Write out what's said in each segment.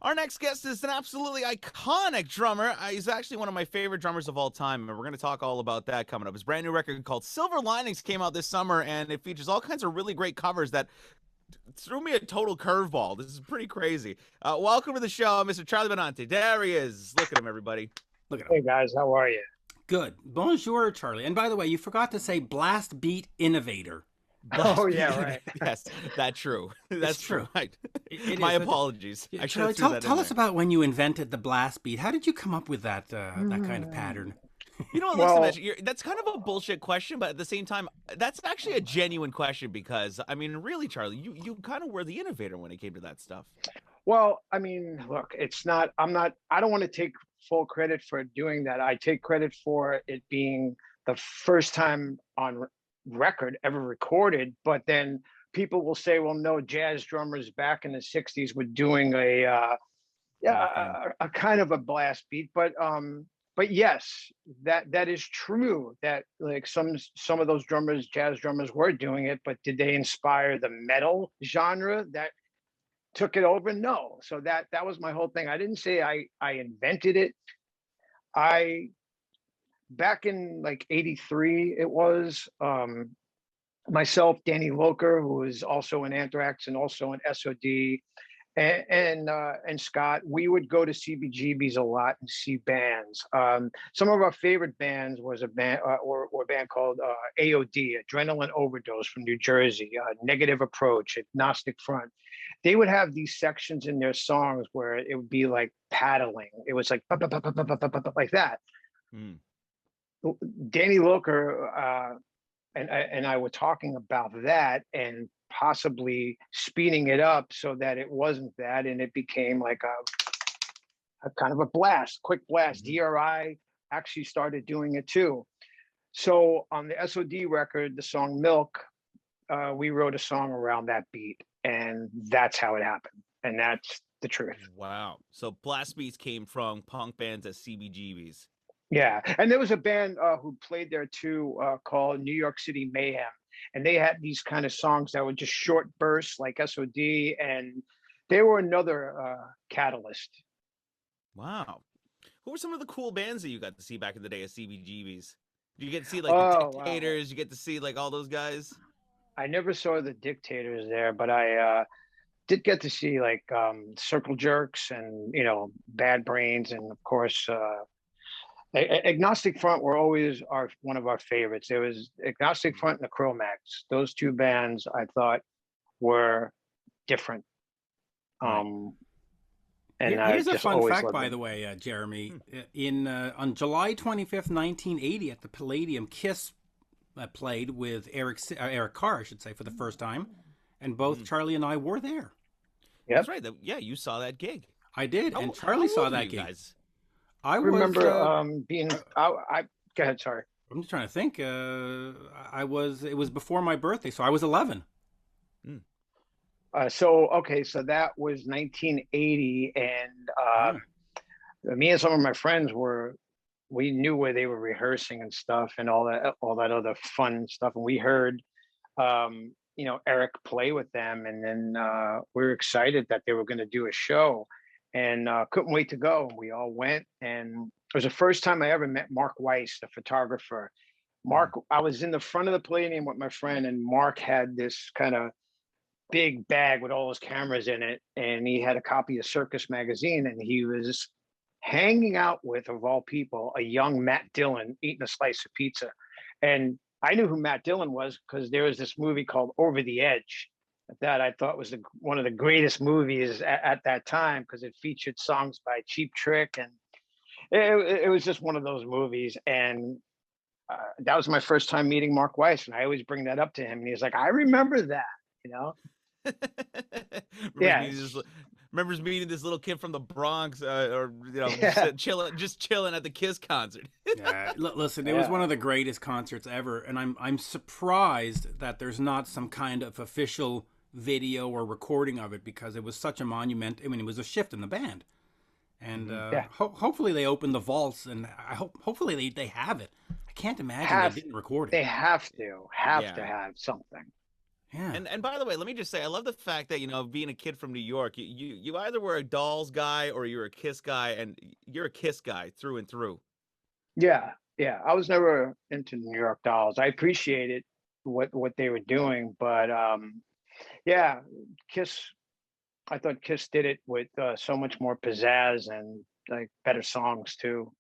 Our next guest is an absolutely iconic drummer. He's actually one of my favorite drummers of all time, and we're going to talk all about that coming up. His brand new record called Silver Linings came out this summer, and it features all kinds of really great covers that threw me a total curveball. This is pretty crazy. Welcome to the show, Mr. Charlie Benante. There he is. Look at him, everybody. Look at him. Hey guys, how are you? Good. Bonjour, Charlie. And by the way, you forgot to say Blast Beat Innovator. Blast Oh me. yeah, right. Yes, that's true. That's true. It My is. apologies. I should Charlie, have threw that tell in us there. about when you invented the blast beat. How did you come up with that kind of pattern? You know what? Listen, Well, Mitch, that's kind of a bullshit question, but at the same time, that's actually a genuine question because, I mean, really, Charlie, you kind of were the innovator when it came to that stuff. I mean, look, it's not. I don't want to take full credit for doing that. I take credit for it being the first time on record ever recorded. But then people will say, "Well, no, jazz drummers back in the '60s were doing Kind of thing. a kind of a blast beat." But yes, that is true. That like some of those drummers, jazz drummers, were doing it. But did they inspire the metal genre that took it over? No. So that was my whole thing. I didn't say I invented it. I back in like '83 it was myself, Danny Loker, who was also in Anthrax and also in SOD, and Scott. We would go to CBGB's a lot and see bands. Some of our favorite bands was a band or a band called AOD, Adrenaline Overdose from New Jersey, Negative Approach, Agnostic Front. They would have these sections in their songs where it would be like paddling. It was like like that. Mm. Danny Loker and I were talking about that and possibly speeding it up so that it wasn't that and it became like a kind of a blast, quick blast. Mhm. DRI actually started doing it too. So on the SOD record, the song Milk, we wrote a song around that beat, and that's how it happened. And that's the truth. Wow. So blast beats came from punk bands at CBGBs. Yeah, and there was a band who played there too called New York City Mayhem, and they had these kind of songs that were just short bursts like SOD, and they were another catalyst. Wow. Who were some of the cool bands that you got to see back in the day at CBGBs? Did you get to see like the Oh wow, Dictators? You get to see like all those guys? I never saw the Dictators there, but I did get to see like Circle Jerks and Bad Brains, and of course. Agnostic Front were always one of our favorites. It was Agnostic Mm. Front and the Cro-Mags. Those two bands I thought were different. Right. Um, and I Here's a just fun always fact, loved by them. the way, Jeremy. Hmm. In On July 25th, 1980, at the Palladium, Kiss played with Eric Carr, I should say, for the first time, and both Mhm. Charlie and I were there. That's Yep. right. Yeah, you saw that gig. I did, and Charlie How saw old were that you gig. guys? I I was. remember being. Uh, I go ahead. Sorry. I'm just trying to think. I was. It was before my birthday, so I was 11. Mm. So that was 1980, and Yeah. me and some of my friends were. We knew where they were rehearsing and stuff, and all that other fun stuff, and we heard Eric play with them, and then we were excited that they were going to do a show, and couldn't wait to go. We all went, and it was the first time I ever met Mark Weiss, the photographer. Mm. I was in the front of the Palladium with my friend, and Mark had this kind of big bag with all his cameras in it, and he had a copy of Circus magazine, and he was hanging out with, of all people, a young Matt Dillon eating a slice of pizza. And I knew who Matt Dillon was because there was this movie called Over the Edge that I thought was one of the greatest movies at that time because it featured songs by Cheap Trick, and it was just one of those movies. And that was my first time meeting Mark Weiss, and I always bring that up to him, and he's like, "I remember that," you know. remembers Yeah, meeting this remembers meeting this little kid from the Bronx, or yeah, just chilling at the Kiss concert. Yeah, listen, it was yeah. one of the greatest concerts ever, and I'm surprised that there's not some kind of official video or recording of it because it was such a monument. I mean, it was a shift in the band, and Hmm. Yeah. hopefully they opened the vaults, and hopefully they have it. I can't imagine they Have didn't record it. They have to Yeah. have something. Yeah. And by the way, let me just say, I love the fact that, being a kid from New York, you either were a Dolls guy or you're a Kiss guy, and you're a Kiss guy through and through. Yeah, yeah. I was never into New York Dolls. I appreciated what they were doing, but yeah, Kiss. I thought Kiss did it with so much more pizzazz and like better songs too.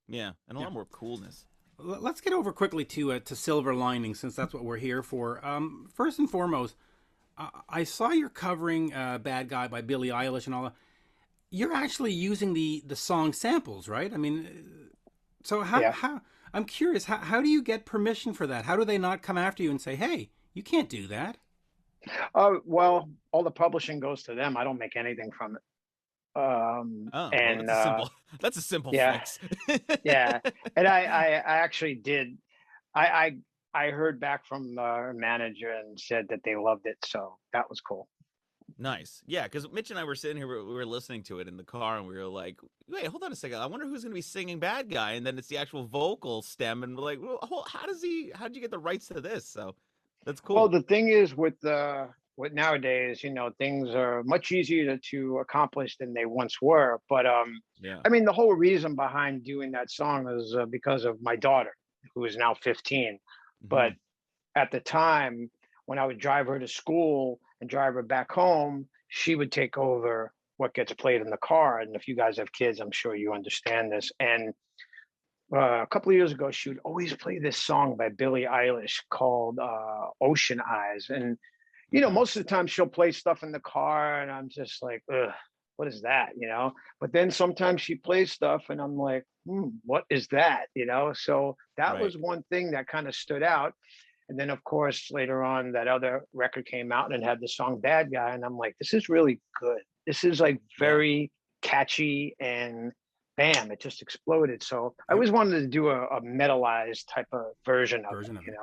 Yeah, and a Yeah. lot more coolness. Let's get over quickly to Silver Lining, since that's what we're here for. First and foremost, I saw you're covering "Bad Guy" by Billie Eilish and all that. You're actually using the song samples, right? I mean, so Yeah. how I'm curious, how do you get permission for that? How do they not come after you and say, "Hey, you can't do that"? Well, all the publishing goes to them. I don't make anything from it. Oh, well, And that's a simple that's a simple yeah, fix. yeah. And I actually did. I I heard back from our manager and said that they loved it, so that was cool. Nice. Yeah, because Mitch and I were sitting here, we were listening to it in the car, and we were like, wait, hold on a second. I wonder who's going to be singing Bad Guy. And then it's the actual vocal stem, and we're like, well, how'd you get the rights to this? So that's Well, cool. the thing is with nowadays, things are much easier to accomplish than they once were. But Yeah. I mean, the whole reason behind doing that song is because of my daughter, who is now 15. Hmm. But at the time, when I would drive her to school and drive her back home, she would take over what gets played in the car. And if you guys have kids, I'm sure you understand this. And a couple of years ago, she would always play this song by Billie Eilish called Ocean Eyes. And, Okay. most of the time she'll play stuff in the car, and I'm just like, ugh, what is that? But then sometimes she plays stuff, and I'm like, what is that? So that Right. was one thing that kind of stood out. And then, of course, later on, that other record came out and had the song Bad Guy. And I'm like, this is really good. This is like Yeah. very catchy, and bam, it just exploded. So I Yep. always wanted to do a metalized type of version of it, Version of it.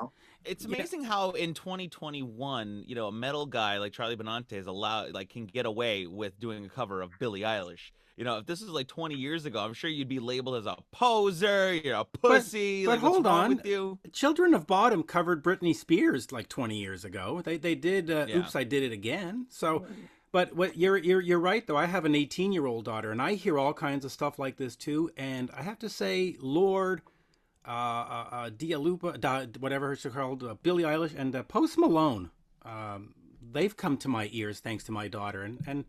It's Yeah. amazing how in 2021, a metal guy like Charlie Benante is allowed, like, can get away with doing a cover of Billie Eilish. If this was like 20 years ago, I'm sure you'd be labeled as a poser, you're a But pussy. but Like, what's hold wrong on. with you? Children of Bodom covered Britney Spears like 20 years ago. They did Yeah. Oops, I Did It Again. So but what you're right though. I have an 18-year-old daughter and I hear all kinds of stuff like this too, and I have to say Lord Dia Lupa, whatever it's called, Billie Eilish, and Post Malone. They've come to my ears thanks to my daughter, and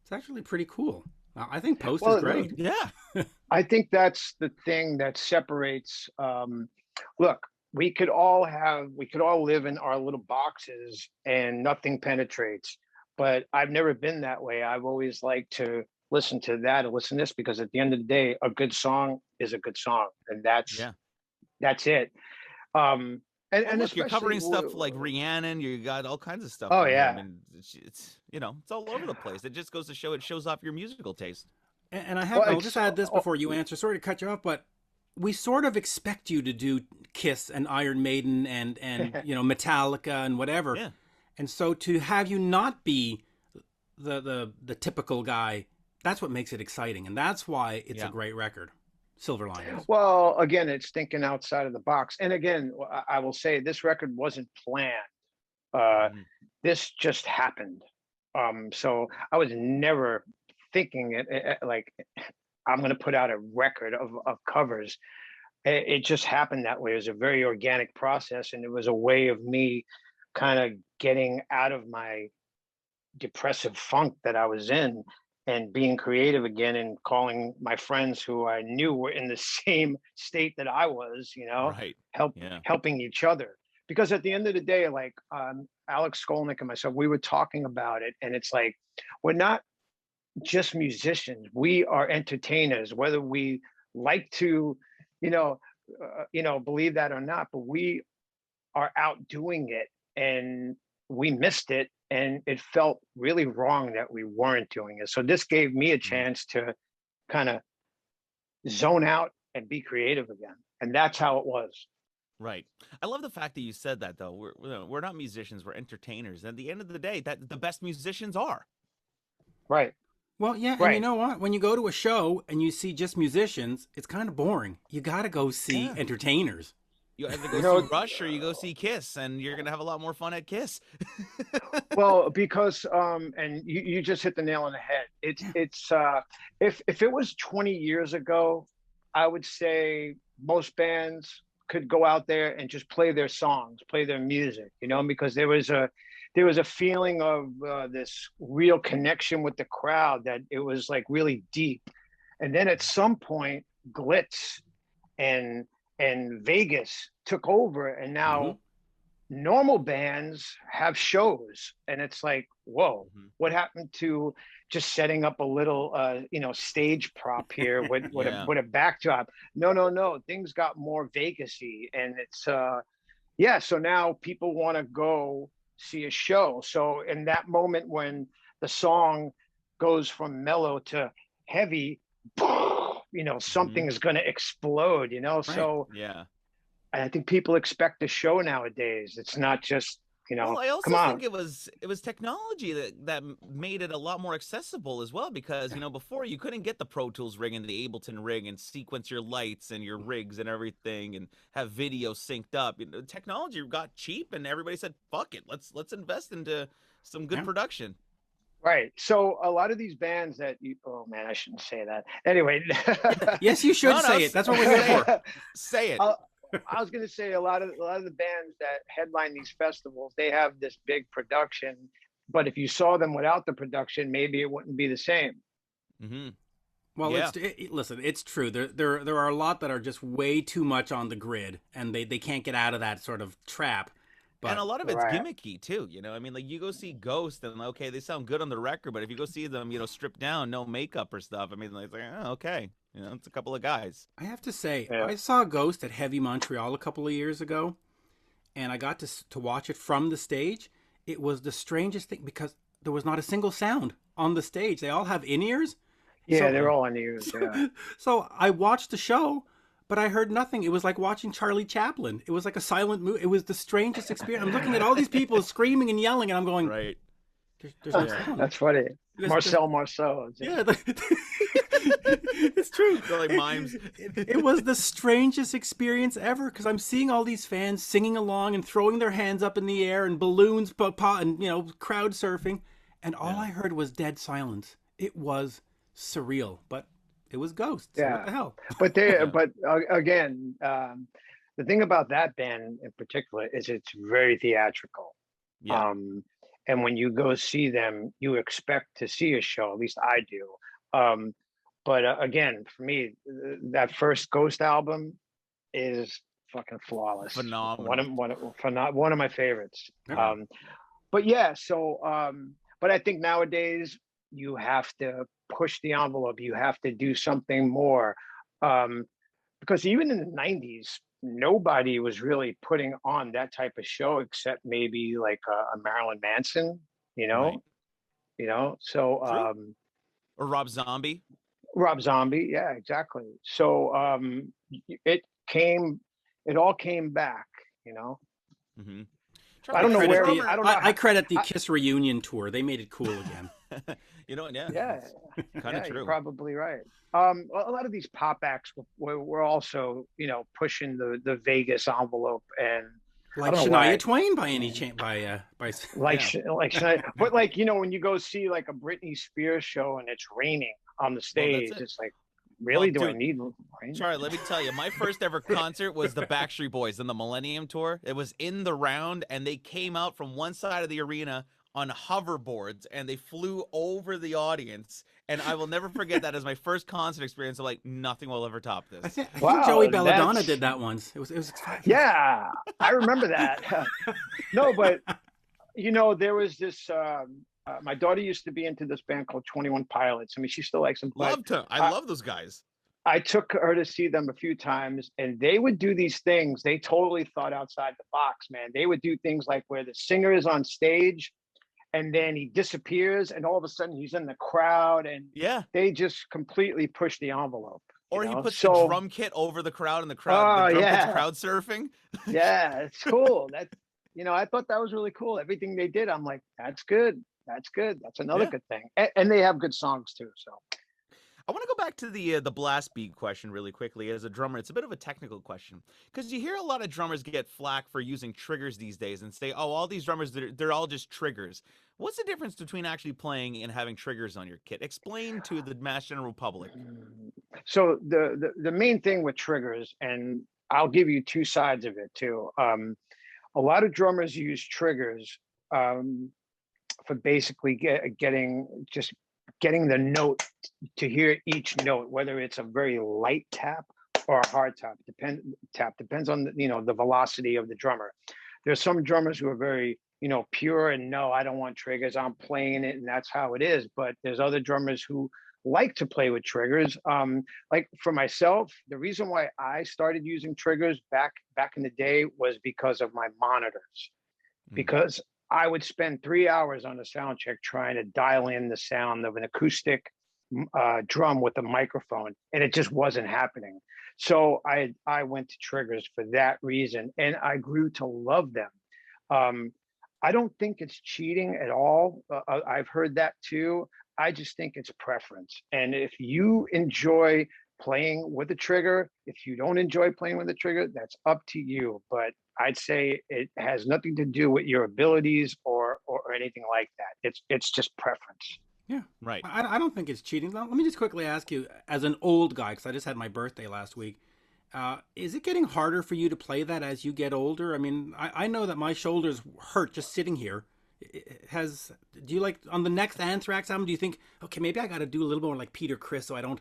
it's actually pretty cool. I think Post is Well, great. Yeah. I think that's the thing that separates. Look, we could all live in our little boxes and nothing penetrates. But I've never been that way. I've always liked to listen to that or listen to this, because at the end of the day, a good song is a good song, and Yeah. that's it. Um, Well, and look, you're especially, covering stuff like Rhiannon. You got all kinds of stuff oh on here. I yeah, mean, it's all over the place. It just goes to show, it shows off your musical taste. And well, I'll just it's add this before you answer. Sorry to cut you off, but we sort of expect you to do Kiss and Iron Maiden and Metallica and whatever. Yeah. And so to have you not be the typical guy, that's what makes it exciting, and that's why it's a Yeah. great record. Silver Linings. well, again, it's thinking outside of the box. And again, I will say this record wasn't planned. Uh, Mhm. this just happened. So I was never thinking like I'm going to put out a record of covers. It just happened that way. It was a very organic process, and it was a way of me kind of getting out of my depressive funk that I was in, and being creative again, and calling my friends who I knew were in the same state that I was, Right. help Yeah. helping each other. Because at the end of the day, like Alex Skolnick and myself, we were talking about it, and it's like we're not just musicians; we are entertainers, whether we like to, you know, believe that or not. But we are out doing it, and we missed it, and it felt really wrong that we weren't doing it. So this gave me a Mhm. chance to kind of zone out and be creative again, and that's how it was. Right. I love the fact that you said that, though. We're not musicians, we're entertainers. At the end of the day, that the best musicians are. Right, Well, yeah, and you right. know what? When you go to a show and you see just musicians, it's kind of boring. You got to go see Yeah. entertainers. You either You go know, see Rush or you go see Kiss, and you're gonna have a lot more fun at Kiss. well, because and you just hit the nail on the head. It's if it was 20 years ago, I would say most bands could go out there and just play their songs, play their music, because there was a feeling of this real connection with the crowd, that it was like really deep. And then at some point, glitz and Vegas took over, and Hmm. now normal bands have shows, and it's like, whoa, what happened to just setting up a little stage prop here with Yeah. a backdrop? No, things got more Vegasy, and it's yeah, so now people want to go see a show. So in that moment when the song goes from mellow to heavy, Hmm. something is going to explode, Right. so Yeah. I think people expect a show nowadays. It's not just, Well, I come also on. think it was technology that made it a lot more accessible as well, because before you couldn't get the Pro Tools rig and the Ableton rig and sequence your lights and your rigs and everything and have video synced up. Technology got cheap and everybody said, "Fuck it, let's invest into some good Yeah. production." Right. So a lot of these bands oh man, I shouldn't say that. Anyway, Yes, you should No, no, say it. That's what we're here say it, for. say it. I, I was going to say a lot of the bands that headline these festivals, they have this big production, but if you saw them without the production, maybe it wouldn't be the same. Hmm. Well, Yeah. listen, it's true. There are a lot that are just way too much on the grid, and they can't get out of that sort of trap. And a But lot of it's Right. gimmicky too, I mean, like you go see Ghost and okay, they sound good on the record, but if you go see them, stripped down, no makeup or stuff, I mean, like, oh, okay, it's a couple of guys. I have to say, Yeah. I saw Ghost at Heavy Montreal a couple of years ago, and I got to watch it from the stage. It was the strangest thing because there was not a single sound on the stage. They all have in ears. Yeah, So, they're all on the ears. so, Yeah. so I watched the show, but I heard nothing. It was like watching Charlie Chaplin. It was like a silent movie. It was the strangest experience. I'm looking at all these people screaming and yelling, and I'm going, Right. there's no Yeah. sound. That's funny. There's Marcel Marceau. yeah, it's true. They're like mimes. It was the strangest experience ever because I'm seeing all these fans singing along and throwing their hands up in the air and balloons and crowd surfing, and all Yeah. I heard was dead silence. It was surreal, but it was Ghost. So what Yeah. the hell? But they, Yeah. but again, the thing about that band in particular is it's very theatrical. Yeah. Um, and when you go see them, you expect to see a show. At least I do. Um, but again, for me, that first Ghost album is fucking flawless. Phenomenal. One of my favorites. Yeah. But yeah, so but I think nowadays you have to push the envelope. You have to do something more. Um, because even in the 90s, nobody was really putting on that type of show except maybe like a Marilyn Manson, you Right. know, So True. Or Rob Zombie. Rob Zombie, yeah, exactly. So it came, it all came back, you know. Hmm. I I Charlie, don't know as a credit where, the I drummer, don't know I how, credit the I, Kiss reunion tour. They made it cool again. yeah, yeah, kind of yeah, you're true. probably right. A lot of these pop acts were also, pushing the Vegas envelope, and I Like don't know Shania why. Twain by any chance by Like Yeah. but like when you go see like a Britney Spears show and it's raining on the Well, that's stage, it. it's like, Well, really, do I dude, need rain? Charlie, let me tell you, my first ever concert was the Backstreet Boys in the Millennium Tour. It was in the round, and they came out from one side of the arena on hoverboards, and they flew over the audience. And I will never forget that as my first concert experience. I'm like, nothing will ever top I this. think I think Joey Wow, Belladonna that's did that once. It was yeah, I remember that. No, but there was this. My daughter used to be into this band called 21 Pilots. I mean, she still likes them, but I I, love those guys. I took her to see them a few times, and they would do these things. They totally thought outside the box, man. They would do things like where the singer is on stage and then he disappears, and all of a sudden he's in the crowd, and Yeah. they just completely push the envelope, Or he puts the So, drum kit over the crowd, and the oh drum kit's yeah, crowd surfing. yeah, it's cool. I thought that was really cool. Everything they did, I'm like, that's good. That's good. That's another Yeah. good thing. And they have good songs too. So I want to go back to the blast beat question really quickly. As a drummer, it's a bit of a technical question because you hear a lot of drummers get flack for using triggers these days and say, "Oh, all these drummers they're all just triggers." What's the difference between actually playing and having triggers on your kit? Explain to the mass general public. So the main thing with triggers, and I'll give you two sides of it too. A lot of drummers use triggers um, for basically getting the note, to hear each note, whether it's a very light tap or a hard depends on the velocity of the drummer. There's some drummers who are very pure and no, I don't want triggers, I'm playing it and that's how it is. But there's other drummers who like to play with triggers. Like for myself, the reason why I started using triggers back in the day was because of my monitors, because I would spend 3 hours on a sound check trying to dial in the sound of an acoustic drum with a microphone, and it just wasn't happening. So I went to triggers for that reason, and I grew to love them. I don't think it's cheating at all. I've heard that too. I just think it's preference. And if you enjoy playing with a trigger, if you don't enjoy playing with a trigger, that's up to you. But I'd say it has nothing to do with your abilities or anything like that. It's just preference. Yeah, Right. I don't think it's cheating. Let me just quickly ask you, as an old guy, because I just had my birthday last week, is it getting harder for you to play that as you get older? I mean, I know that my shoulders hurt just sitting here. Do you, like, on the next Anthrax album, do you think, okay, maybe I got to do a little more like Peter Criss so I don't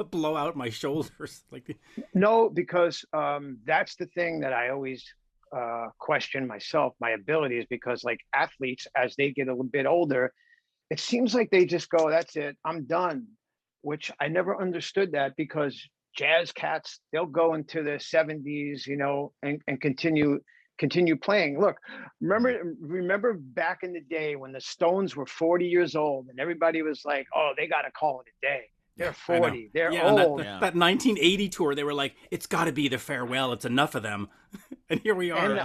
blow out my shoulders? No, because that's the thing that I always question myself, my abilities, because like athletes, as they get a little bit older, it seems like they just go, that's it, I'm done, which I never understood that, because jazz cats, they'll go into their 70s, and continue playing. Look, remember back in the day when the Stones were 40 years old and everybody was like, oh, they got to call it a day. They're 40. They're old. That 1980 tour, they were like, it's got to be the farewell. It's enough of them. And here we are. And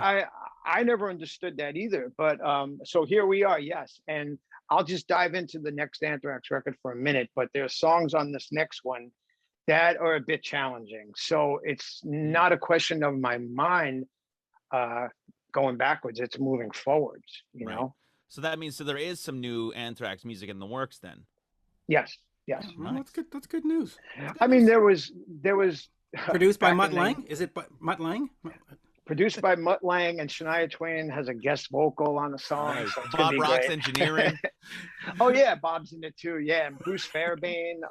I never understood that either. But so here we are, yes. And I'll just dive into the next Anthrax record for a minute. But there are songs on this next one that are a bit challenging. So it's not a question of my mind going backwards. It's moving forwards, you know? So that means there is some new Anthrax music in the works then. Yes. Well, nice. That's good news. I mean, there was produced by Mutt Lange. Is it Mutt Lange? Produced by Mutt Lange, and Shania Twain has a guest vocal on the song. Nice. So Bob Rock's engineering. Oh yeah, Bob's in it too. Yeah, and Bruce Fairbairn.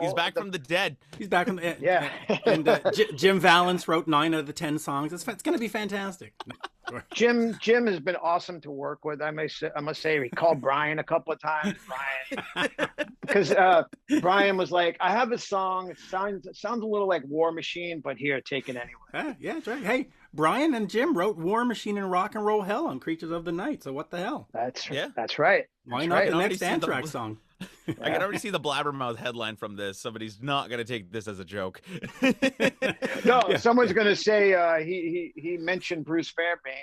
He's back from the dead. He's back from the yeah. And Jim Valance wrote 9 out of the 10 songs. It's going to be fantastic. Jim has been awesome to work with. I must say, we called Brian a couple of times. Because Brian was like, I have a song. It sounds a little like War Machine, but here, take it anyway. Yeah, that's right. Hey, Brian and Jim wrote War Machine and Rock and Roll Hell on Creatures of the Night. So what the hell? That's right. Why not the next Anthrax song? I can already see the Blabbermouth headline from this. Somebody's not going to take this as a joke. No, someone's going to say he mentioned Bruce Fairbairn.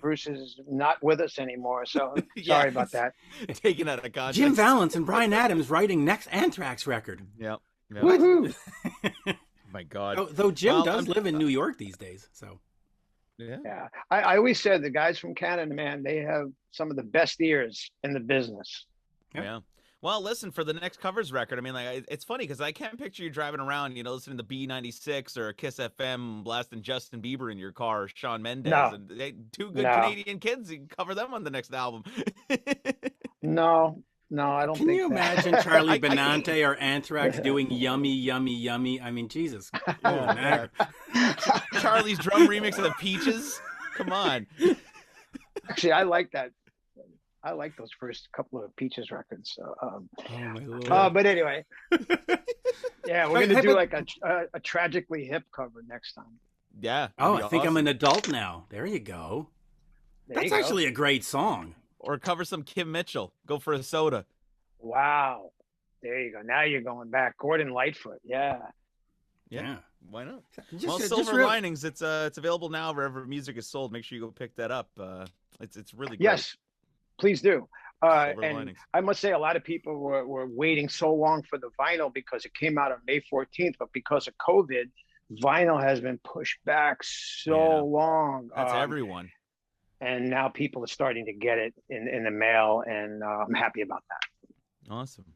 Bruce is not with us anymore, so sorry about that. Taken out of context. Jim Valance and Bryan Adams writing next Anthrax record. Yep. Woohoo! My God. Though Jim does live in New York these days, so. Yeah. I always said the guys from Canada, man, they have some of the best ears in the business. Yeah. Well, listen, for the next covers record, I mean, like, it's funny because I can't picture you driving around, listening to B96 or Kiss FM, blasting Justin Bieber in your car, or Shawn Mendes, and two good Canadian kids. You can cover them on the next album. No, I don't think. Can you imagine Charlie Benante or Anthrax doing Yummy, Yummy, Yummy? I mean, Jesus. Oh, Charlie's drum remix of the Peaches? Come on. Actually, I like that. I like those first couple of Peaches records. Oh my Lord. But anyway, yeah, we're gonna do like a tragically hip cover next time. Yeah. Oh, I think I'm an adult now. There you go. That's actually a great song. Or cover some Kim Mitchell. Go for a soda. Wow. There you go. Now you're going back. Gordon Lightfoot. Yeah. Why not? Silver Linings. It's available now wherever music is sold. Make sure you go pick that up. It's really great. Yes. Please do. Silver And linings. I must say, a lot of people were waiting so long for the vinyl because it came out on May 14th, but because of COVID, vinyl has been pushed back so Yeah, long. that's everyone. And now people are starting to get it in the mail, and I'm happy about that. Awesome.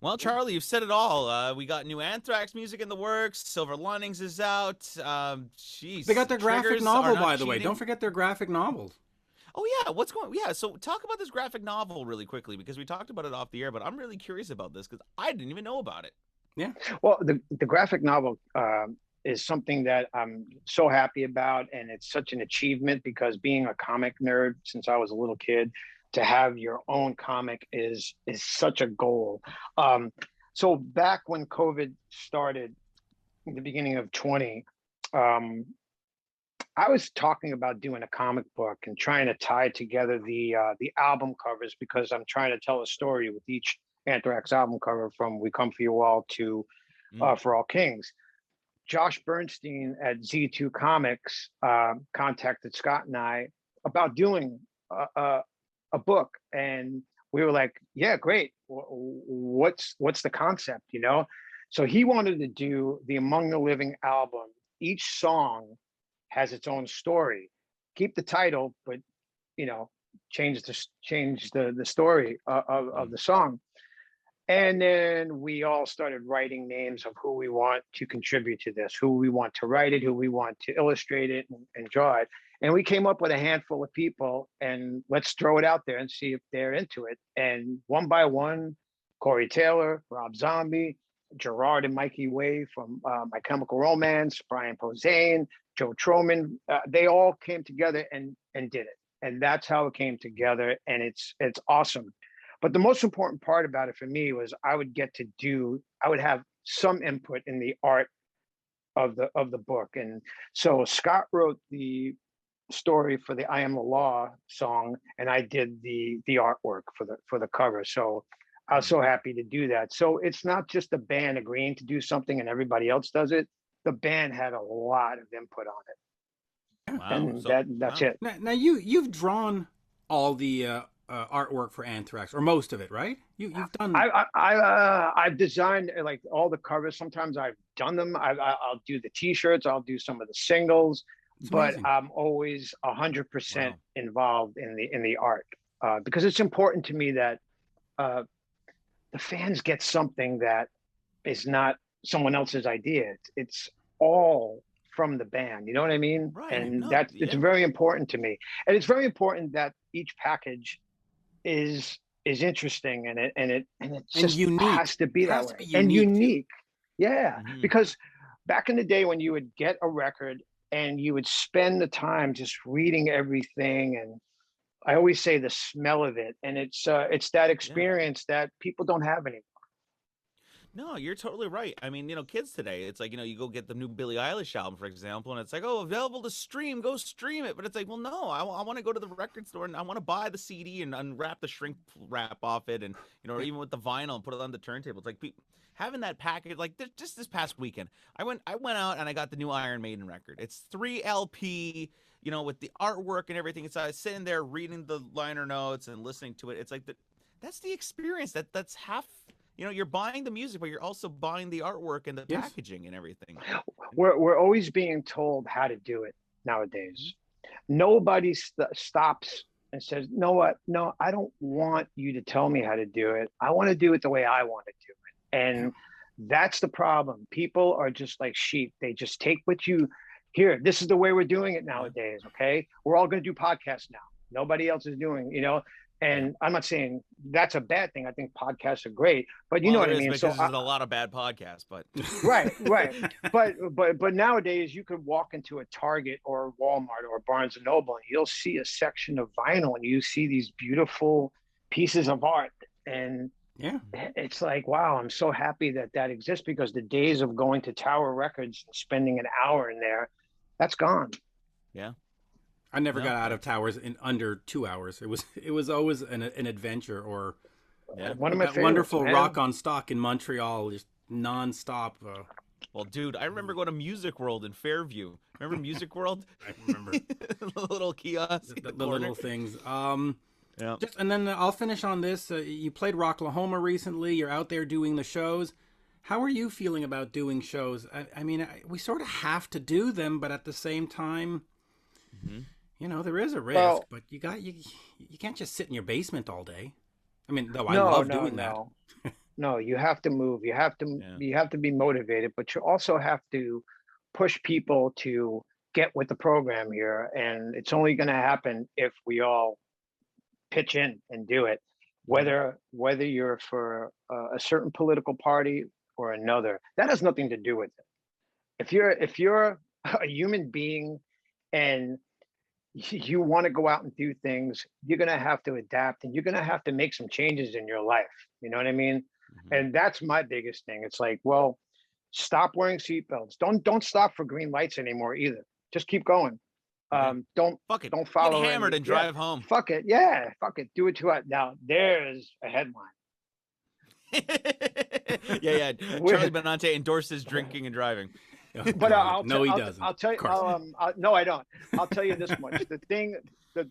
Well, Charlie, you've said it all. We got new Anthrax music in the works. Silver Linings is out. They Jeez, got their graphic Triggers are novel, not by the way. cheating. Don't forget their graphic novels. Oh yeah, what's going? Yeah, so talk about this graphic novel really quickly because we talked about it off the air, but I'm really curious about this because I didn't even know about it. Yeah. Well, the graphic novel is something that I'm so happy about, and it's such an achievement because being a comic nerd since I was a little kid, to have your own comic is such a goal. Um, so back when COVID started in the beginning of 20, um, I was talking about doing a comic book and trying to tie together the album covers because I'm trying to tell a story with each Anthrax album cover, from "We Come for You All" to Mm. "For All Kings." Josh Bernstein at Z2 Comics contacted Scott and I about doing a book, and we were like, "Yeah, great. What's the concept?" You know. So he wanted to do the Among the Living album. Each song has its own story. Keep the title, but you know, change the story of Mm. the song. And then we all started writing names of who we want to contribute to this, who we want to write it, who we want to illustrate it and draw it. And we came up with a handful of people, and let's throw it out there and see if they're into it. And one by one, Corey Taylor, Rob Zombie, Gerard and Mikey Way from My Chemical Romance, Brian Posehn, Joe Troman, they all came together and did it. And that's how it came together. And it's awesome. But the most important part about it for me was I would have some input in the art of the book. And so Scott wrote the story for the "I Am the Law" song, and I did the artwork for the cover. So I was Mm. so happy to do that. So it's not just the band agreeing to do something and everybody else does it. The band had a lot of input on it, Wow. and So that's wow. it. Now you've drawn all the artwork for Anthrax, or most of it, right? You've done. I've designed like all the covers. Sometimes I've done them. I'll do the T-shirts. I'll do some of the singles, It's but amazing. I'm always 100% Wow. involved in the art because it's important to me that uh, the fans get something that is not someone else's idea. It's all from the band. You know what I mean? Right. And No. it's Yeah. very important to me. And it's very important that each package is interesting, and it And just unique. has to be It that has to be way and unique too. unique. Yeah, Hmm. because back in the day when you would get a record and you would spend the time just reading everything, and I always say the smell of it, and it's that Yeah. experience that people don't have anymore. No, you're totally right. I mean, kids today, it's like, you go get the new Billie Eilish album, for example, and it's like, oh, available to stream, go stream it. But it's like, well, no, I want to go to the record store and I want to buy the CD and unwrap the shrink wrap off it. And, even with the vinyl and put it on the turntable. It's like having that package, like just this past weekend, I went out and I got the new Iron Maiden record. It's 3 LP, with the artwork and everything. So I was sitting there reading the liner notes and listening to it. It's like, that's the experience. That's half. You're buying the music, but you're also buying the artwork and the Yes. packaging and everything. We're always being told how to do it Mhm. nowadays. Nobody stops and says, "No, what? No, I don't want you to tell me how to do it. I want to do it the way I want to do it." Yeah. And that's the problem. People are just like sheep. They just take what you here. This is the way we're doing it Yeah. nowadays. Okay, we're all going to do podcasts now. Nobody else is doing. Yeah. And I'm not saying that's a bad thing. I think podcasts are great, but you know Well, what there I is mean. So because there's a lot of bad podcasts, but right. But nowadays you could walk into a Target or Walmart or Barnes and Noble and you'll see a section of vinyl and you see these beautiful pieces of art, and Yeah. it's like, wow, I'm so happy that that exists because the days of going to Tower Records and spending an hour in there, that's gone. yeah. I never No, got out of that's towers in under 2 hours. It was always an adventure, or yeah. One of my that favorites, wonderful Rock man. on Stock in Montreal, just nonstop. Well, dude, I remember going to Music World in Fairview. Remember Music World? I remember The little kiosk in the the corner. little things. Yeah. And then I'll finish on this. You played Rocklahoma recently. You're out there doing the shows. How are you feeling about doing shows? I mean, we sort of have to do them, but at the same time, there is a risk. Well, But you can't just sit in your basement all day. I mean, though I no, love no, doing that. no, no. You have to move. Yeah. You have to be motivated, but you also have to push people to get with the program here. And it's only going to happen if we all pitch in and do it, whether you're for a certain political party or another. That has nothing to do with it. If you're a human being and you want to go out and do things, you're going to have to adapt and you're going to have to make some changes in your life. You know what I mean? And that's my biggest thing. It's like, well, stop wearing seatbelts. Don't stop for green lights anymore either. Just keep going. Don't Fuck it. don't follow Get hammered any, and drive home. fuck it. Yeah, fuck it. Do it to it. Now there's a headline. Yeah. Charlie Benante endorses drinking and driving. Oh, But God. No, he doesn't. I'll tell you. Of course. No, I don't. I'll tell you this much. The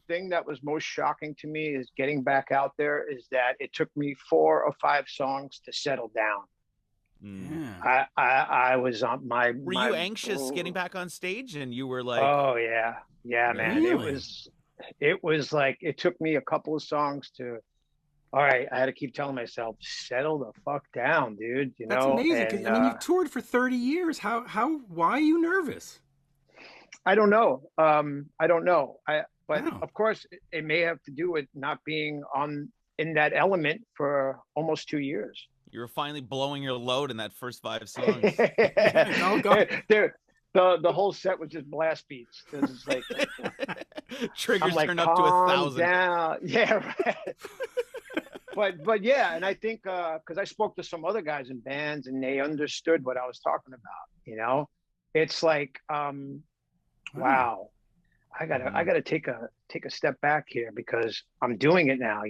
thing that was most shocking to me is getting back out there is that it took me 4 or 5 songs to settle down. Yeah. I was on my. Were you anxious getting back on stage? And you were like, Oh yeah, man. Really? It was like it took me a couple of songs to. All right, I had to keep telling myself, settle the fuck down, dude. That's amazing. 'Cause, I mean, you've toured for 30 years. Why are you nervous? I don't know. I don't know. But Wow. of course, it may have to do with not being in that element for almost 2 years. you were finally blowing your load in that first 5 songs. Oh, God. The whole set was just blast beats. It was like Triggers I'm like, turned up to calm 1,000. down. Yeah, right. but yeah, and I think because I spoke to some other guys in bands and they understood what I was talking about. It's like wow, I gotta take a step back here because I'm doing it now.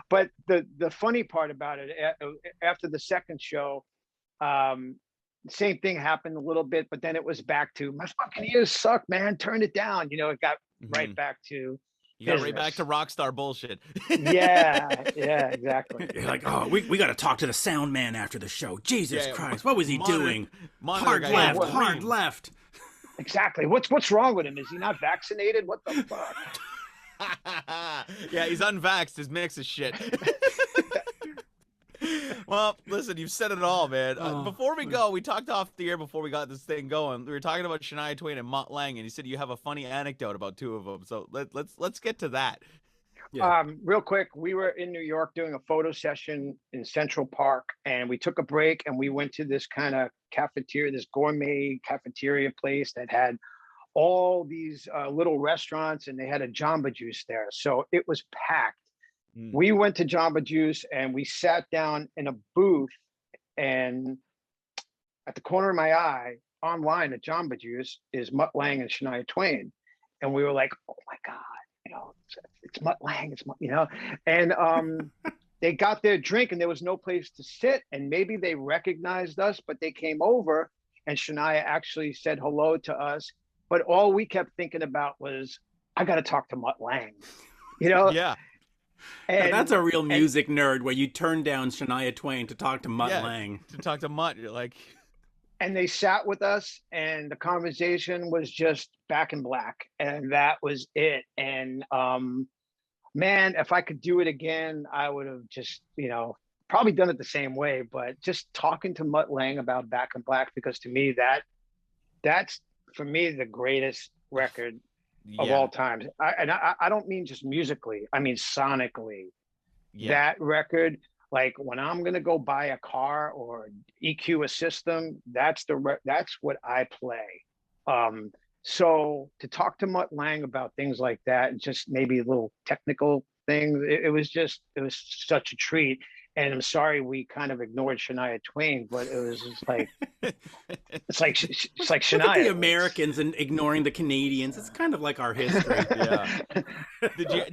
But the funny part about it, after the second show, same thing happened a little bit, but then it was back to my fucking ears suck, man. Turn it down. It got right back to. You got right back to rock star bullshit. Yeah, exactly. You're like, oh, we got to talk to the sound man after the show. Jesus Christ, what was he doing? Hard Hard left. Exactly. What's wrong with him? Is he not vaccinated? What the fuck? Yeah, he's unvaxxed. His mix is shit. Well, listen, you've said it all, man. Before we go, we talked off the air before we got this thing going. We were talking about Shania Twain and Mutt Lange, and you said you have a funny anecdote about 2 of them. So let's get to that. Yeah. Real quick, we were in New York doing a photo session in Central Park, and we took a break and we went to this kind of cafeteria, this gourmet cafeteria place that had all these little restaurants, and they had a Jamba Juice there. So it was packed. We went to Jamba Juice and we sat down in a booth, and at the corner of my eye, online at Jamba Juice, is Mutt Lange and Shania Twain. And we were like, oh my God, it's Mutt Lange, and they got their drink and there was no place to sit. And maybe they recognized us, but they came over and Shania actually said hello to us. But all we kept thinking about was, I got to talk to Mutt Lange, Yeah. And that's a real music nerd where you turn down Shania Twain to talk to Mutt Lange. To talk to Mutt, you're like. And they sat with us and the conversation was just Back in Black. And that was it. And man, if I could do it again, I would have just, probably done it the same way. But just talking to Mutt Lange about Back in Black, because to me, that's for me the greatest record of all times. I don't mean just musically, I mean sonically. That record, like when I'm gonna go buy a car or EQ a system, that's what I play. So to talk to Mutt Lange about things like that, and just maybe little technical things, it was such a treat. And I'm sorry we kind of ignored Shania Twain, but it was just like it's like Shania. Look at the Americans and ignoring the Canadians. It's kind of like our history. Yeah. Did you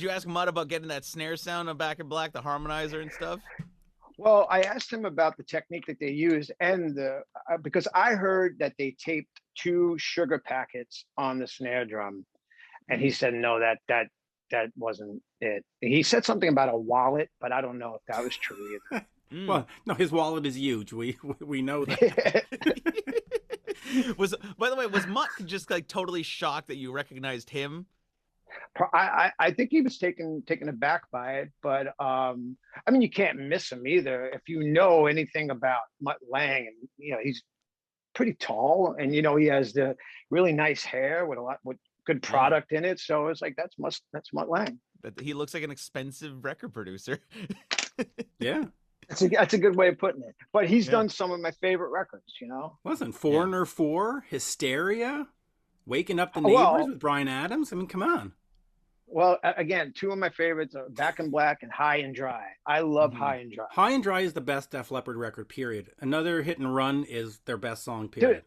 ask Mutt about getting that snare sound on Back in Black, the harmonizer and stuff? Well, I asked him about the technique that they use, and because I heard that they taped 2 sugar packets on the snare drum, and he said no, that wasn't it. He said something about a wallet, but I don't know if that was true either. Well, no, his wallet is huge. We know that. By the way, was Mutt just like totally shocked that you recognized him? I think he was taken aback by it, but I mean, you can't miss him either. If you know anything about Mutt Lang, and he's pretty tall, and he has the really nice hair with good product in it. So it's like that's Mutt Lang. He looks like an expensive record producer. Yeah. That's a good way of putting it. But he's done some of my favorite records, Wasn't Foreigner 4, Hysteria, Waking Up the Neighbors with Bryan Adams? I mean, come on. Well, again, two of my favorites are Back in Black and High and Dry. I love High and Dry. High and Dry is the best Def Leppard record, period. Another Hit and Run is their best song, period.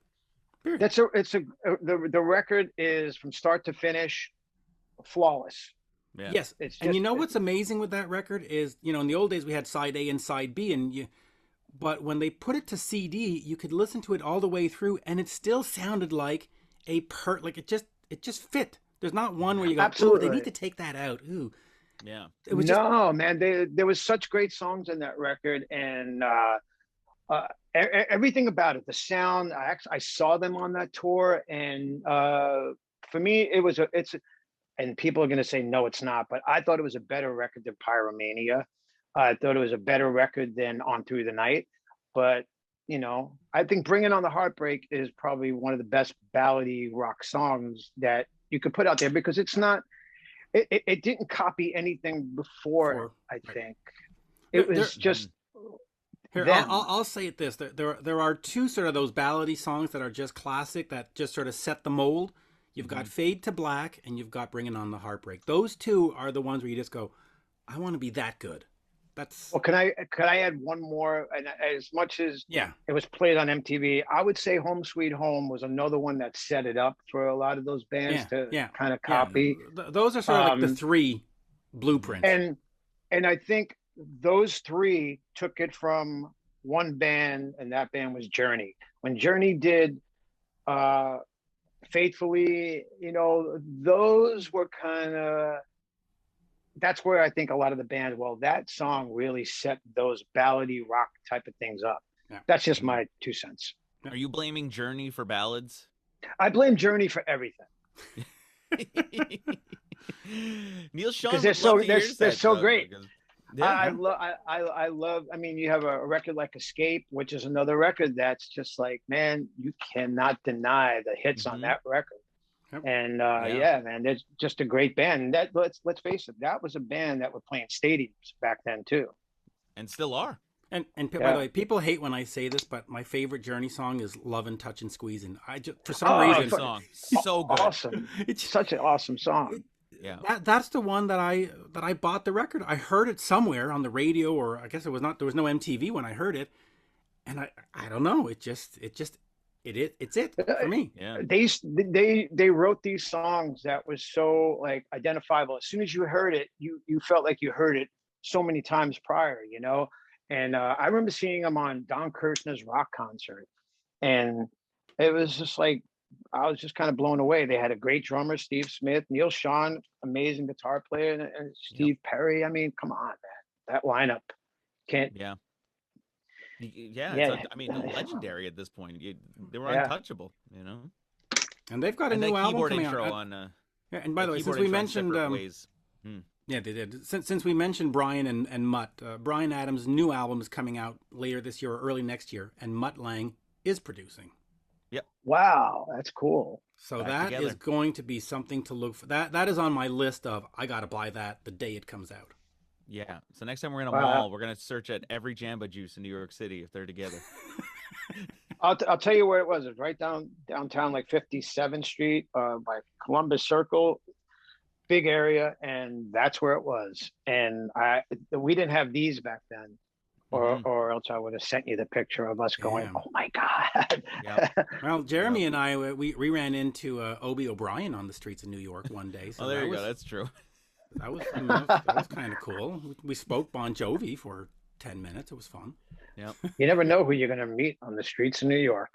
Dude, the record is from start to finish flawless. Yeah. Yes, and what's amazing with that record is, in the old days we had side A and side B, but when they put it to CD, you could listen to it all the way through, and it still sounded like it just fit. There's not one where you go, absolutely, they need to take that out. Ooh, yeah. It was man. There was such great songs in that record, and everything about it, the sound. I saw them on that tour, and for me, and people are going to say, no, it's not. But I thought it was a better record than Pyromania. I thought it was a better record than On Through the Night. But, I think Bringing on the Heartbreak is probably one of the best ballady rock songs that you could put out there, because it's not, it didn't copy anything before, I think. It was just... Here, I'll say it this. There are two sort of those ballady songs that are just classic, that just sort of set the mold. You've got Fade to Black, and you've got Bringing on the Heartbreak. Those two are the ones where you just go, I want to be that good. That's... Well, can I add one more? And as much as it was played on MTV, I would say Home Sweet Home was another one that set it up for a lot of those bands to kind of copy. Those are sort of like the three blueprints. And I think those three took it from one band, and that band was Journey. When Journey did Faithfully, those were kind of, that's where I think a lot of the band, that song really set those ballady rock type of things up. Yeah. That's just my 2 cents. Are you blaming Journey for ballads? I blame Journey for everything. Neil Sean, because they're so great. I love. I mean, you have a record like Escape, which is another record that's just like, man, you cannot deny the hits on that record. Yep. And man, they're just a great band. That let's face it, that was a band that were playing stadiums back then too, and still are. And by the way, people hate when I say this, but my favorite Journey song is "Lovin', Touchin', Squeezin'." I just, for some reason, song so good, awesome. It's such an awesome song. That's the one that I bought the record. I heard it somewhere on the radio, or I guess there was no MTV when I heard it, and I don't know. It's it for me. Yeah. They wrote these songs that was so like identifiable. As soon as you heard it, you felt like you heard it so many times prior, And I remember seeing them on Don Kirshner's rock concert, and it was just like, I was just kind of blown away. They had a great drummer, Steve Smith, Neil Sean, amazing guitar player, and Steve Perry. I mean, come on, man, that lineup can't. Yeah. I mean, legendary at this point. They were untouchable, And they've got a new album coming out. And by the way, since we mentioned, they did. Since we mentioned Bryan and Mutt, Bryan Adams' new album is coming out later this year or early next year, and Mutt Lang is producing. Yep. Wow, that's cool. So that is going to be something to look for. That is on my list of, I got to buy that the day it comes out. Yeah. So next time we're in a mall, we're going to search at every Jamba Juice in New York City if they're together. I'll tell you where it was. It was right downtown, like 57th Street, by Columbus Circle, big area, and that's where it was. And we didn't have these back then. Or else I would have sent you the picture of us going, oh my God. Yep. Well, Jeremy and I, we ran into Obie O'Brien on the streets of New York one day. So there you go. That's true. That was kind of cool. We spoke Bon Jovi for 10 minutes. It was fun. Yep. You never know who you're going to meet on the streets of New York.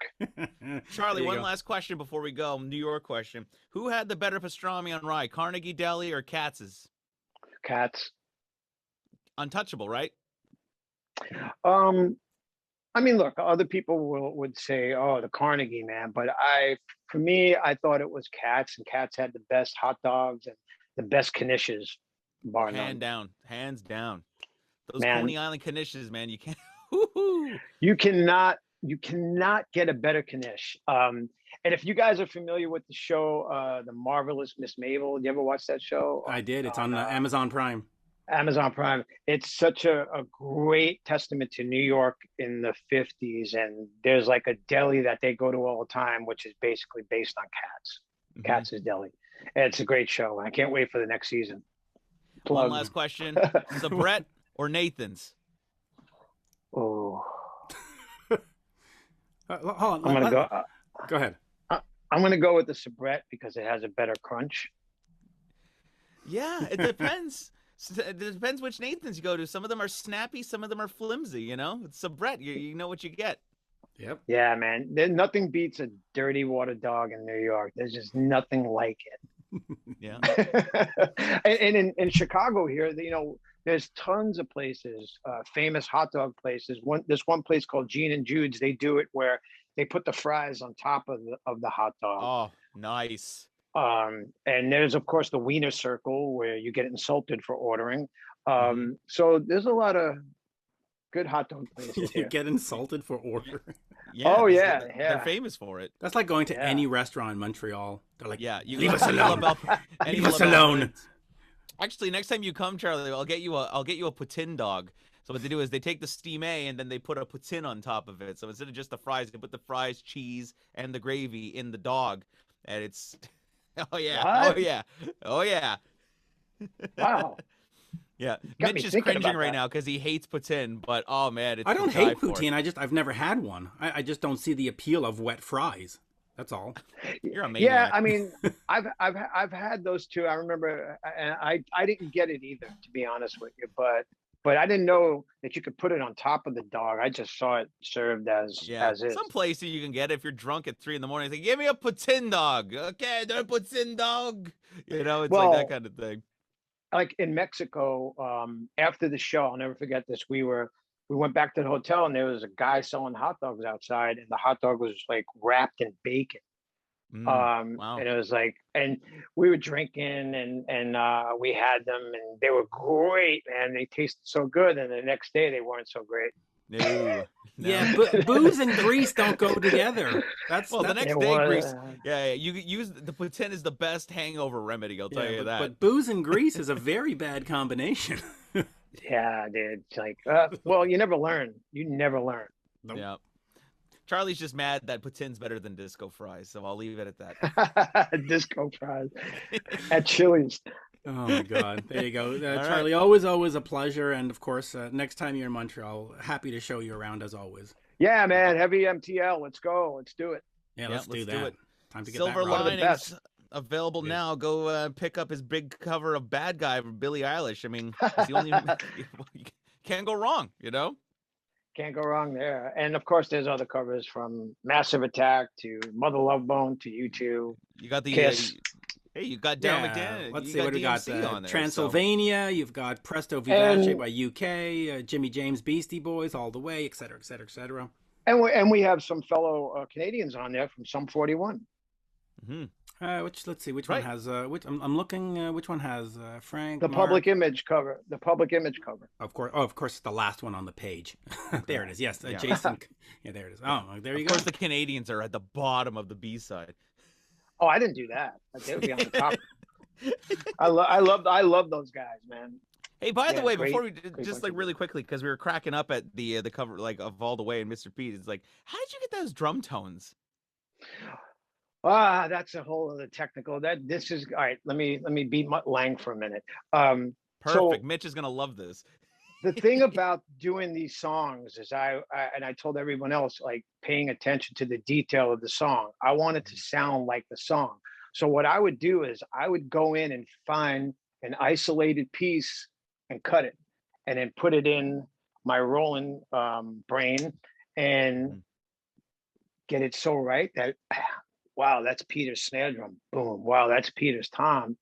Charlie, one last question before we go. New York question. Who had the better pastrami on rye, Carnegie Deli or Katz's? Cats. Untouchable, right? Um, I mean, look, other people would say, "Oh, the Carnegie man," but for me, I thought it was Cats, and Cats had the best hot dogs and the best knishes, bar none. Hands down. Those Man, Coney Island knishes, man, you can't. Woo-hoo. you cannot get a better knish. And if you guys are familiar with the show, The Marvelous Miss Mabel, you ever watch that show I did. It's on on Amazon Prime. Amazon Prime? It's such a great testament to New York in the 50s. And there's like a deli that they go to all the time, which is basically based on Cats. Cats' Deli. And it's a great show. I can't wait for the next season. One Plug. last question: Sabrett or Nathan's? Oh, Hold on. I'm gonna go. Go ahead. I'm gonna go with the Sabrett because it has a better crunch. Yeah, it depends. It depends which Nathan's you go to. Some of them are snappy, some of them are flimsy. You know, it's Sabrett. You know what you get. Yep. Yeah, man. Nothing beats a dirty water dog in New York. There's just nothing like it. Yeah. And in Chicago here, there's tons of places, famous hot dog places. There's one place called Gene and Jude's. They do it where they put the fries on top of the hot dog. Oh, nice. And there's of course the Wiener Circle where you get insulted for ordering. So there's a lot of good hot dog places You here. get insulted for ordering. Yeah. Oh, yeah, They're yeah. famous for it. That's like going to any restaurant in Montreal. They're like, Yeah, you leave us alone. Leave us alone. Actually, next time you come, Charlie, I'll get you a poutine dog. So what they do is they take the steam and then they put a poutine on top of it. So instead of just the fries, they put the fries, cheese, and the gravy in the dog, and it's oh yeah, What? oh yeah, oh yeah. Wow. Yeah, Got me Mitch is thinking cringing about right that. now because he hates poutine, but oh man, it's I don't to die hate for. poutine. I've never had one. I just don't see the appeal of wet fries. That's all. You're a maniac. Yeah, I mean, I've had those too. I remember, and I didn't get it either, to be honest with you. But I didn't know that you could put it on top of the dog. I just saw it served as is. Some places you can get it if you're drunk at 3 a.m. Say, give me a poutine dog. Okay, they're a poutine dog. You know, it's like that kind of thing. Like in Mexico, after the show, I'll never forget this. We went back to the hotel and there was a guy selling hot dogs outside, and the hot dog was like wrapped in bacon. Wow. And it was like, and we were drinking and we had them and they were great, man. They tasted so good. And the next day they weren't so great. No. Yeah, but booze and grease don't go together. The next day, grease. Yeah, you use the poutine is the best hangover remedy. I'll tell you that. But booze and grease is a very bad combination. Yeah, dude. It's like, well, you never learn. You never learn. Nope. Yeah. Charlie's just mad that poutine's better than disco fries, so I'll leave it at that. Disco fries at Chili's. Oh my God! There you go, Charlie. right. Always a pleasure, and of course, next time you're in Montreal, happy to show you around as always. Yeah, man. Heavy MTL. Let's go. Let's do it. Yeah, let's do it. Time to get Silver that right. Linings available now. Go pick up his big cover of Bad Guy from Billie Eilish. I mean, it's the only can't go wrong, you know. Can't go wrong there. And of course, there's other covers from Massive Attack to Mother Love Bone to U2. You got the Kiss. Hey, you got Darren McDaniel. Let's you see got what we got. DMC on there, Transylvania. So. You've got Presto Vivace by UK. Jimmy James, Beastie Boys, All the Way, etc., etc., etc. And we have some fellow Canadians on there from Sum 41. Mm-hmm. Let's see which one has I'm looking which one has Frank. The Mark. Public Image cover. The Public Image cover. Of course, it's the last one on the page. There it is. Yes, Jason. Yeah, there it is. Oh, there you go. Of course, the Canadians are at the bottom of the B side. Oh, I didn't do that. They would be on the top. I love those guys, man. Hey, by the way, before we great just like really quickly, because we were cracking up at the cover like of All the Way and Mr. Pete. It's like, how did you get those drum tones? That's a whole other technical. This is all right. Let me beat Lang for a minute. Perfect. So, Mitch is gonna love this. The thing about doing these songs is I told everyone else, like, paying attention to the detail of the song. I want it to sound like the song. So what I would do is I would go in and find an isolated piece and cut it, and then put it in my rolling brain and get it so right that, wow, that's Peter's snare drum. Boom. Wow, that's Peter's tom.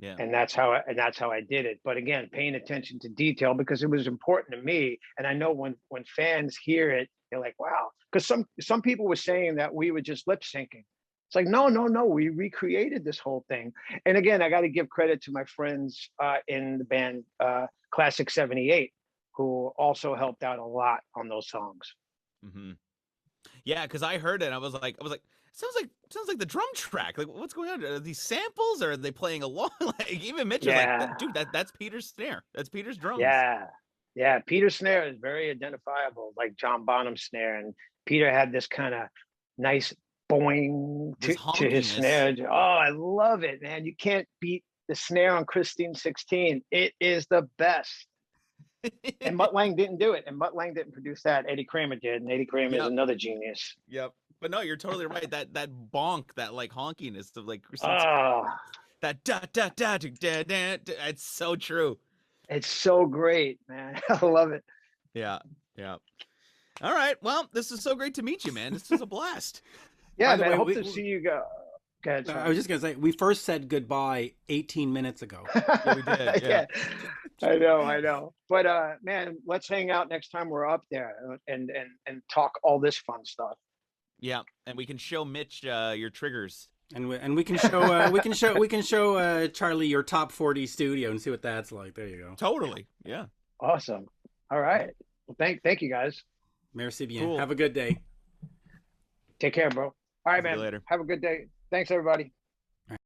Yeah. And that's how I did it. But again, paying attention to detail because it was important to me. And I know when fans hear it, they're like, wow. Because some people were saying that we were just lip syncing. It's like, no, no, no. We recreated this whole thing. And again, I got to give credit to my friends in the band Classic 78, who also helped out a lot on those songs. Mm-hmm. Yeah, because I heard it. I was like, sounds like the drum track. Like, what's going on? Are these samples, or are they playing along? Like, even Mitch was like, Yeah. dude, that's Peter's snare. That's Peter's drums. Yeah. Yeah. Peter's snare is very identifiable, like John Bonham's snare. And Peter had this kind of nice boing This to his honkiness. snare. Oh, I love it, man. You can't beat the snare on Christine 16. It is the best. And Mutt Lang didn't do it. And Mutt Lang didn't produce that. Eddie Kramer did. And Eddie Kramer is Yep. another genius. Yep. But no, you're totally right. That bonk, that like honkiness of like Oh, that da da da da da da. It's so true. it's so great, man. I love it. Yeah. Yeah. All right. Well, this is so great to meet you, man. This was a blast. Yeah, By the man. I way, hope to see you go. Go ahead, I was just gonna say we first said goodbye 18 minutes ago. Yeah, we did. Yeah. I know. But man, let's hang out next time we're up there and talk all this fun stuff. Yeah, and we can show Mitch your triggers. And we can show Charlie your top 40 studio and see what that's like. There you go. Totally. Yeah. Awesome. All right. Well, thank you guys. Merci bien. Cool. Have a good day. Take care, bro. All right, See you man. later. Have a good day. Thanks, everybody.